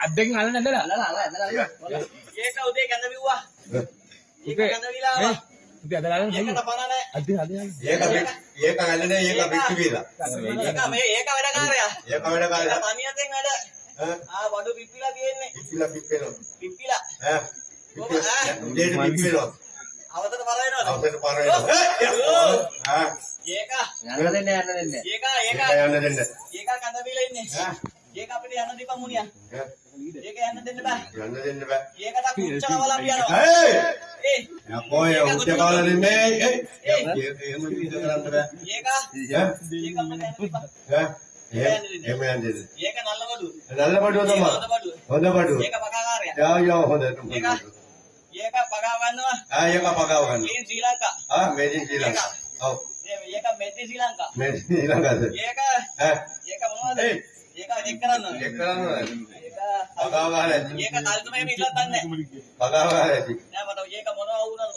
අද්දෙන් අල්ලන්න ඇදලා. ඒක උදේ කැඳ බිව්වා. ඒක කැඳ විලා. ඉතින් අදලා ඒක තපන නැහැ. අද්දෙන් ඒක ඇල්ලන්නේ ඒක පිටි වීලා. ඒක වැඩකාරයා. ඒක වැඩකාරයා. තනියෙන් වැඩ. වඩු පිපිලා තියෙන්නේ. පිපිලා. පිපිලා. දෙයට පිපිලා. අවතර පර වෙනවද? අවතර පර වෙනවා. ඒක යන්න දෙන්නේ. ඒක යන්න දෙන්නේ. ඒක කඳ බිලා ඉන්නේ. ඒක අපිට යන්න දීපන් මුනියා. ඒක යන්න දෙන්න බෑ. යන්න දෙන්න බෑ. ඒකට කුච්චනවලා පියනවා. යකෝ ඒ උච්ච කාල දෙන්නේ. එහෙම විදිහට කරන්න බෑ. ඒක අපිට යන්න දීපන්. එහෙම යන්නේ. ඒක නල්ල බඩුව. නල්ල බඩුව තමයි. හොඳ බඩුව. ඒක පකාකාරයා. යා හොඳට. ඒක පගාව ගන්නවා. ඒක පගාව ගන්නවා. මේ ශ්‍රී ලංකා. මේඩ් ඉන් ශ්‍රී ලංකා. ඔව්. ඒක මෙඩ් ශ්‍රී ලංකා. මේඩ් ශ්‍රී ලංකාද? ඒක මොනවද? ඒක චෙක් කරන්න ඕනේ. චෙක් කරන්න ඕනේ. ඒක පගාව ගහලා. ඒක කල්පමේ මිසක් දන්නේ. පගාව ගහලා ඇති. නෑ මට ඒක මොනව වුණාද?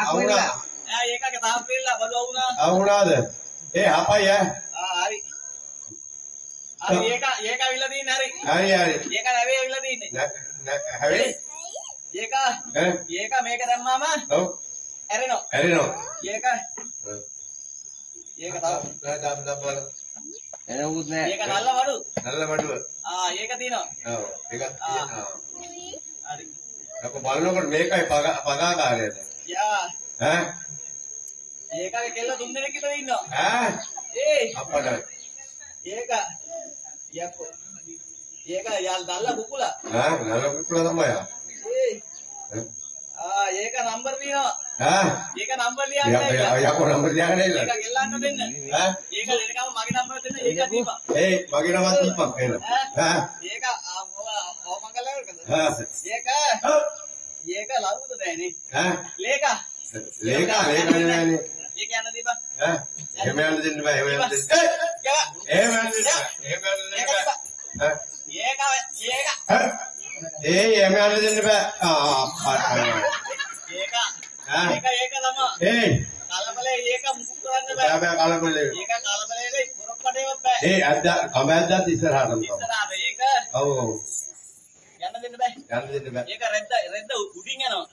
අවුනා. ඒකගේ තාම පිළලා බඩුව වුණා. අවුනාද? අපයි හරි. හරි ඒක අවිල්ලා තින්නේ හරි. හරි. ඒක නැවේ අවිල්ලා තින්නේ. හැවේ? ඒක මේක දැම්මාම ඔව්. ඇරෙනවා. ඒක තව දම් බල. එනවුත් නෑ. ඒක නල්ල බඩු. නල්ල බඩුව. ඒක තියෙනවා. ඔව්. ඒකත් තියෙනවා. හරි. අප බලනකොට මේකයි පගාකාරයද? ඒකගේ කෙල්ල 3 දෙනෙක් විතර ඉන්නවා. අප්පඩ. ඒක යකෝ. ඒක යාල් දල්ලා කුකුලා. නල්ල කුකුලා තමයි. ඒක නම්බර් තියෙනවා. ඒක නම්බර් ලියන්න යකෝ නම්බර් ලියන්න ඉන්න. ඒක ගෙල්ලන්න දෙන්න. ඒක දෙනකම මගේ නම්බර දෙන්න ඒක දීපන්. මගේ නමත් දීපන් එන්න. ඒක ඕමංගලවලද? ඒක ලවුද දැනේ? ලේකා නේ. ඒක යන්න දීපන්. එහෙම යන්න දෙන්න බෑ. එහෙම යන්න දෙන්න. එහෙම යන්න දෙන්න. එහෙම යන්න දෙන්න බෑ. ඒක තමයි. කලබලේ ඒක මුකුත් කරන්න බෑ. බෑ කලබලේ. ඒක කලබලේ පොරොක්කටේවත් බෑ. කම ඇද්දත් ඉස්සරහටම. ඉස්සරහට ඒක. ඔව්. යන්න දෙන්න බෑ. යන්න දෙන්න බෑ. ඒක රෙද්ද උඩින් යනවා.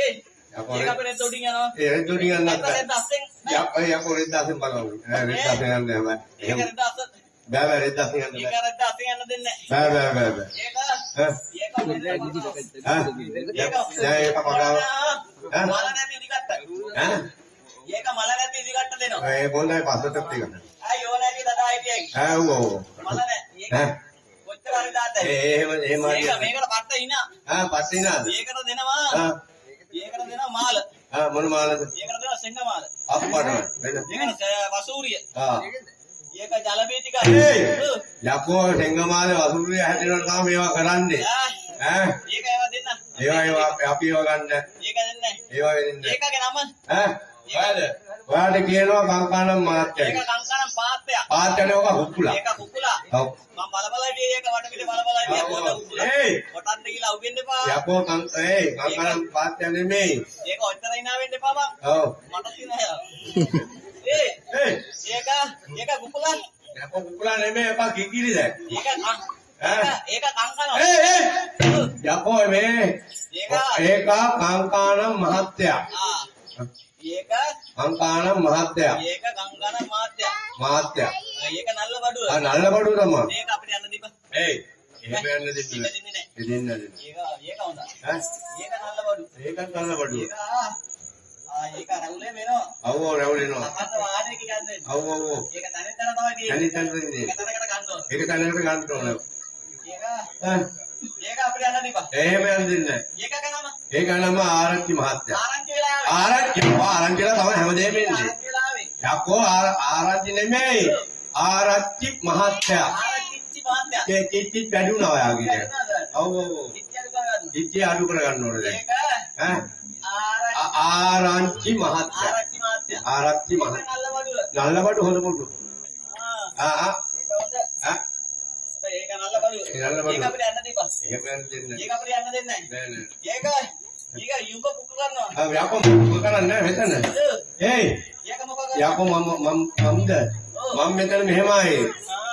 ඒක අපේ රෙද්ද උඩින් යනවා. රෙද්ද උඩින් යනවා. රෙද්ද අස්සෙන්. යකෝ රෙද්ද අස්සෙන් බලමු. රෙද්ද අස්සෙන් යන්න බෑ. ඒක රෙද්ද අස්ස. බෑ රෙද්ද අස්සෙන් යන්න ඒක රෙද්ද අස්සෙන් යන්න දෙන්නේ බෑ. බෑ. ඒක පගාව. මල නැති ඉදිකට. ඒක මල නැති ඉදිකට දෙනවා. ඒ බොන්නයි පස්සට ටික. අයියෝ නැති දඩා හිටියයි. ඔව්. මල නැහැ. ඒක කොච්චර හරි දාතයි. එහෙම මේකට පට්ට ඉනා. පස්සේ ඉනාද? ඒකට දෙනවා. ඒකට දෙනවා මාල. මොන මාලද? ඒකට දෙනවා සෙංග මාල. අප්පඩ. ඒකට වසූරිය. ඒක ජල බීතික. යකෝ සෙංග මාලේ වසූරිය හැදෙනවා තමයි මේවා කරන්නේ. ඒක ඒවා දෙන්න. ඒවා අපි ඒවා ගන්න. ඒක දෙන්නේ. ඒවා දෙන්න. ඒකගේ නම. ඔයාලට කියනවා කංකානම් මාත්‍යයි. ඒක කංකානම් පාත්‍ය. පාත්‍යනේ ඔක කුකුලා. ඒක කුකුලා. ඔව්. මම බලබලයි ඒක වට පිළි බලබලයි ඒක පොත කුකුලා. කොටන්න කියලා උගෙන්න එපා. යකෝ කංකානම් පාත්‍ය නෙමෙයි. ඒක ඔච්චර ඉනා වෙන්න එපා බං. ඔව්. මට තියෙනවා. ඒක කුකුලා. යකෝ කුකුලා නෙමෙයි එපා කිකිලි දැන්. ඒක කංකානම්. යකෝ මේ ඒක කංකානම් මහත්තයා. ඒක කංකානම් මහත්තයා. ඒක කංකානම් මහත්තයා. ඒක නල්ල බඩුව. නල්ල බඩුව තමයි. ඒක අපිට යන්න දීපන්. එහෙම යන්න දෙන්න. දෙන්න. ඒක හොඳයි. ඒක නල්ල බඩුව. ඒකත් නල්ල බඩුව. ඒක රවුලේ වෙනවා. ඔව් රවුලේනවා. අපත් වාහනේ ගියන්නේ. ඔව්. ඒක තනින් තන තමයි තියෙන්නේ. තනින් තියෙන්නේ. ඒක තනකට ගන්න ඕන. ඒක තනකට ගන්න ඕන. ඒක අපිට යන්න දීපන්. එහෙම යන්න දෙන්නේ. ඒකක නම. ඒක නම ආරච්චි මහත්තයා. ආරංචි වෙලා ආවේ. ආරච්චිලා තමයි හැමදේම ඉන්නේ. ආරංචි වෙලා ආවේ. යකෝ ආරච්චි නෙමෙයි. ආරච්චි මහත්තයා. ආරච්චි මහත්තයා. ඒ කිච්චි පැඩුණා ඔයාගේ. ඔව්. කිච්චි අඩු කර ගන්න ඕනේ දැන්. ආරච්චි මහත්තයා. ආරච්චි මහත්තයා. නල්ල බඩු හොඳ පොඩු. ඒක නල්ල බඩු. ඒක අපිට යන්න දීපන්. එහෙම යන්න දෙන්නේ. ඒක අපිට යන්න දෙන්නේ නැහැ. ඒක යුඹ පුක්ක කරනවා. යකෝ මොකක් කරන්නේ මෙතන? ඒක මොකක් යකෝ මම්ද මම මෙතන මෙහෙමයි.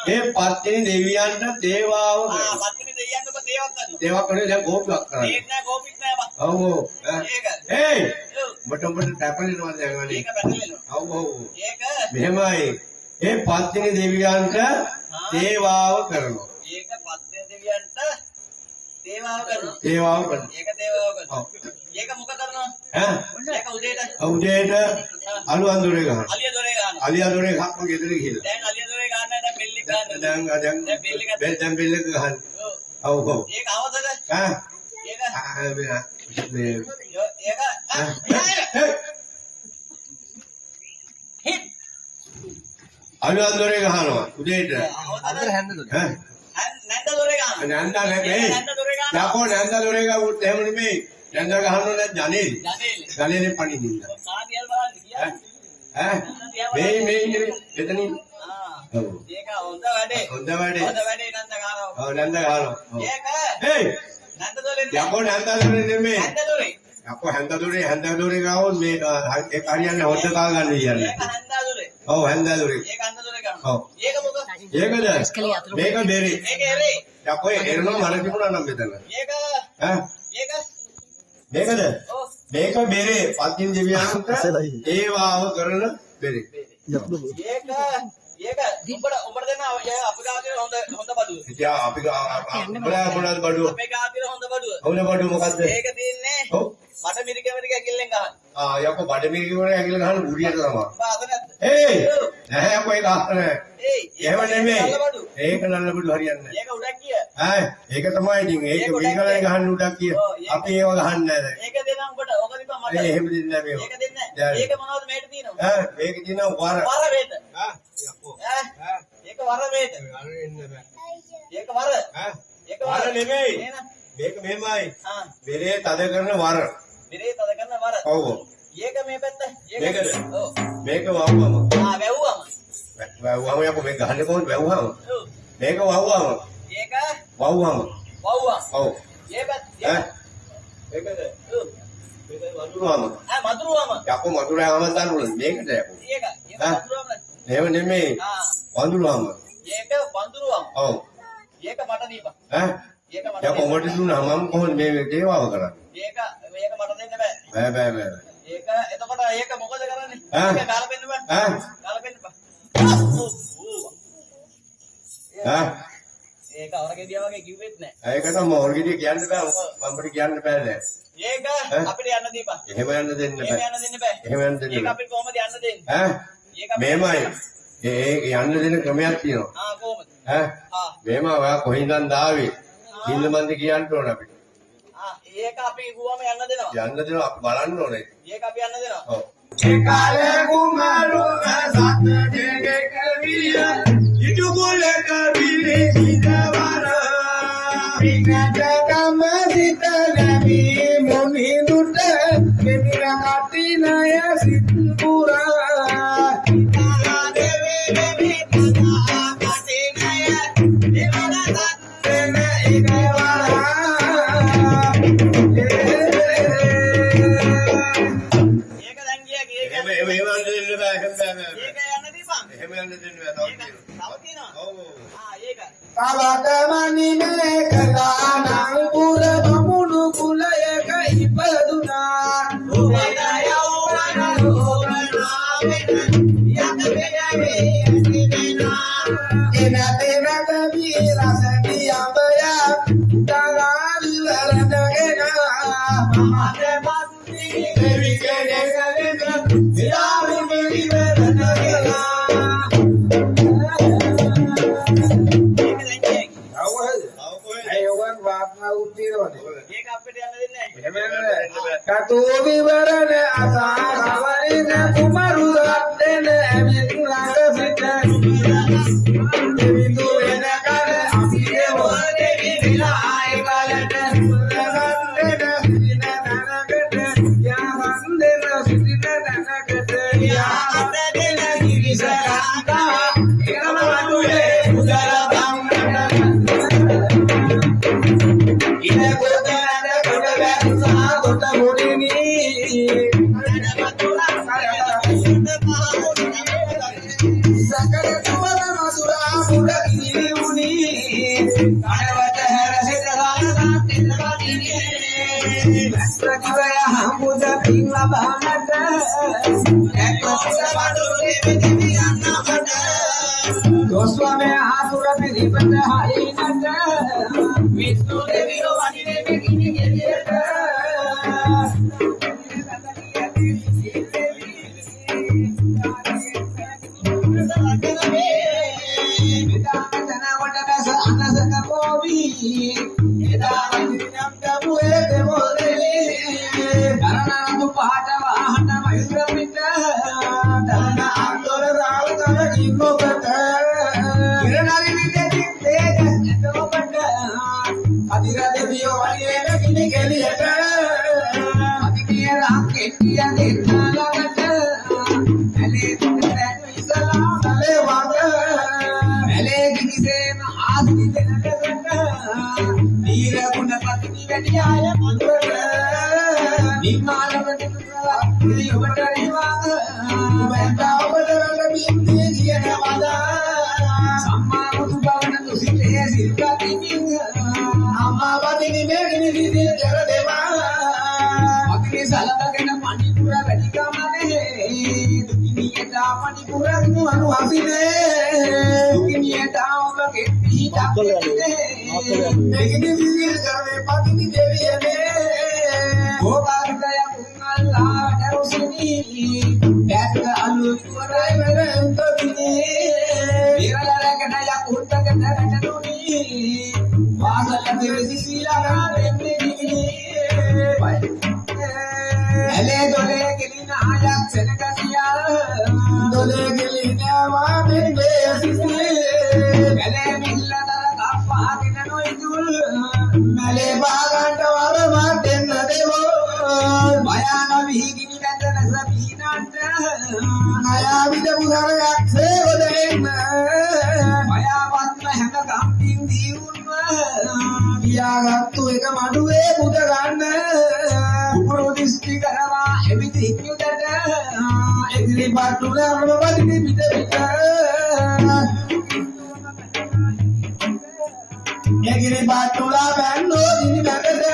ඒ පත්තිනි දෙවියන්ට දේවාව ආ පත්තිනි දෙවියන්ට ඔබ දේවක් කරනවා. දේවක් කරන්නේ දැන් ගෝපියක් කරන්නේ. ඒක නෑ ගෝපික් නෑ බා. ඔව් ඔව්. ඒක. ඒයි. මොටොඹට ටැපලිනවා දැන් වනේ. ඒක පැටලෙනවා. ඔව් ඔව්. ඒක. මෙහෙමයි. ඒ පත්තිනි දෙවියන්ට දේවාව කරනවා. ඒක පත්තිනි දෙවියන්ට දේවාව කරනවා. දේවාව කරනවා. ඒක දේවාව කරනවා. ඒක මොකද කරනවා? ඈ? ඒක උදේට අලු අඳුරේ ගහන. අලිය දොරේ ගන්නවා. අලිය අඳුරේ ගහපු ගෙදර ගිහලා. දැන් අලිය දොරේ ගන්න දැන් බෙල්ලි ගන්න. දැන් බෙල්ල එක ගහන. ඔව් ඔව්. ඒක අවදද? ඈ? ඒක මේ ඒක අලු අඳුරේ ගහනවා උදේට. අවදද හැන්ද දොරේ. ඈ? නැන්ද දොරේ ගන්න. නැන්දා නෙමෙයි. නැන්ද දොරේ ගන්න. යකෝ නැන්දා දොරේ ගහුවොත් එහෙම නෙමෙයි. නැන්දා ගහන්න ඕනේ ජනේලි. ජනේලි. ජනේලි පණින්න. කාදියල් බලන්න ගියා. ඈ? මේ නෙමෙයි. එතනින්. ආ. ඒක හොඳ වැඩේ. හොඳ වැඩේ. හොඳ වැඩේ නැන්ද ගන්නවා. ඔව් නැන්දා ගහනවා. ඒක. ඒයි. නැන්ද දොරේ. යකෝ නැන්දා දොරේ නෙමෙයි. නැන්ද දොරේ. යකෝ හැන්දා දොරේ ගාවොත් මේ ඒක හරියන්නේ හොද්ද කා ගන්න කියන්නේ. ඒක හන්දා දොරේ. ඔව් හැන්දා දොරේ. ඒක හන්දා දොරේ ගන්න. ඔව්. ඒක මොකද? ඒකද? මේක බෙරි. ඒක එරේ. යකෝ එරනවා මර තිබුණා නම් මෙතන. ඒක. ඈ? ඒක. මේකද? ඔව්. මේක බෙරේ පත්තින් දෙවියන්ට ඒවාව කරන බෙරේ. ඒක. උඹට දෙන්න අපි ගාව තියෙන හොඳ බඩුව. ඉතින් අපි මොනවද බඩුව? අපේ ගාව තියෙන හොඳ බඩුව. හොඳ බඩුව මොකද්ද? ඒක තියෙන්නේ ඔව්. මට මිරික ඇකිල්ලෙන් ගහන්න. යකෝ බඩමිරි වල ඇගිල්ල ගහන බුරියට තමයි. බාද නැද්ද? ඒයි. නැහැ යකෝ ඒක අහන්නේ. ඒයි. එහෙම නෙමෙයි. නල්ල බඩුව. ඒක නල්ල බඩුව හරියන්නේ නැහැ. ඒක උඩක් කිය. ඈ ඒක තමයි ඉතින් ඒක මේකලෙන් ගහන්න උඩක් කිය. අපි ඒව ගහන්නේ නැහැ. ඒක දෙනම් උඹට. ඕක දීපන් මට. එහෙම දෙන්නේ නැහැ මේව. ඒක දෙන්නේ නැහැ. ඒක මොනවද මේට තියෙනව? ඈ මේක තියෙනවා වර. වර වේද? යකෝ. ඒක වර වේද? අර එන්න බෑ. ඒක වර. ඒක වර නෙමෙයි. එහෙනම් මේක මෙහෙමයි. ආ. බෙරේ තද කරන වර. මිරේ තද කරන වර. ඔව්. ඒක මේ පැත්ත. මේකද? ඔව්. මේක වවුවම. ආ වැව්වම. වවුවම යකෝ මේක ගහන්නේ කොහොමද වැවුවම? ඔව්. මේක වවුවම. ඒක වවුවම. වව්වම. ඔව්. මේ පැත්ත. ඈ මේකද? ඔව්. මේක වතුරුවම. මදුරුවම. යකෝ මතුරාම දාන්න මේකට යකෝ. ඒක මදුරුවම. එහෙම නෙමෙයි. ආ. වඳුරුවම. ඒක වඳුරුවම. ඔව්. ඒක මට දීපන්. ඈ ඒක මට යකෝ ඔබට දුන්නා මම කොහොමද මේ දේවාව කරන්නේ? ඒක මට දෙන්න බෑ. බෑ. ඒක එතකොට ඒක මොකද කරන්නේ? ඈ? ඒක ගලපෙන්න බෑ. ඈ ගලපෙන්න බෑ. ඈ ඒක අවරගෙදියා වගේ කිව්වෙත් නෑ. ඒක තමයි ඔර්ගිඩිය කියන්න බෑ මම්බට කියන්න බෑ නෑ. ඒක අපිට යන්න දීපන්. එහෙම යන්න දෙන්න එහෙම බෑ. යන්න දෙන්න බෑ. එහෙම යන්න දෙන්න ඒක බෑ. අපිට කොහොමද යන්න දෙන්නේ? ඈ ඒක අපිට- මේමයි. ඒ යන්න දෙන ක්‍රමයක් තියෙනවා. ආ කොහොමද? ඈ ආ මේම ඔයා කොහින්දන් දාවේ? කිල්ලමන්ද කියන්න ඕන අපිට. ආ ඒක අපි ගුවම යන්න දෙනවා. යන්න දෙනවා අපි බලන්න ඕනේ. ඒක අපි යන්න දෙනවා. ඔව්. ඒකාලේ කුමාරු සත් දෙගේ කවිය ඉදුගුල කවිලේ සිටවර විනත කම සිත නැමි මොනි දුට කෙමිර කටිනය සිත් පුරා දෙවේ දෙවේ කතා කටිනය දෙවන තත්න එකවර ඒක දැන් ගියා ඒක. එහෙම යන්න දෙන්න බෑ එහෙම බෑ. ඒක යන්න දීපන්. එහෙම යන්න දෙන්න බෑ ඒක තව තව තියෙනවා. ඔව් ආ ඒක. තවතමනිනේ කලානං පුර බමුණු කුලයක ඉපදුනා උවන යවුවන රෝගනා වෙන යත පෙරේ ඇසිදෙනා. එන තෙනක වීරස දියඹය තලාවිවරදගෙන මමද මස්ති දෙවි කෙනෙක් විරාමි විවරදගෙන. ඒක දැන් ගියා. අයවන් වාත්නා උත්තිරවනේ ඒක අපිට යන්න දෙන්නේ නැහැ. කතෝ විවරණ අසාරවරින කුමරු රත්දෙන ඇමින් ළඟ සිට දෙවිදු වෙන කල අපිගේ වෝදෙවි විලාය කලට රත්දෙන සිටින තනකට යාවන්දෙන සිටින තනකට යාවන්දෙන කිවිසරාකා එනම වඩුවේ මුදල බම්මට ඉන ගොඩනද ගොඩ වැස්සා ගොඩ මුරිනී අනවතුරා කරලා සුද්ධ පහුන ලබන්නට එක්වසිත බඩුනේ මෙදිවි යන්නකට දොස්වමේ ආසුර පිළිපද හරිනට විෂ්ණු දෙවියෝ වනිනේ මෙකිනි ගෙලියට Egiri batula bando ini bagada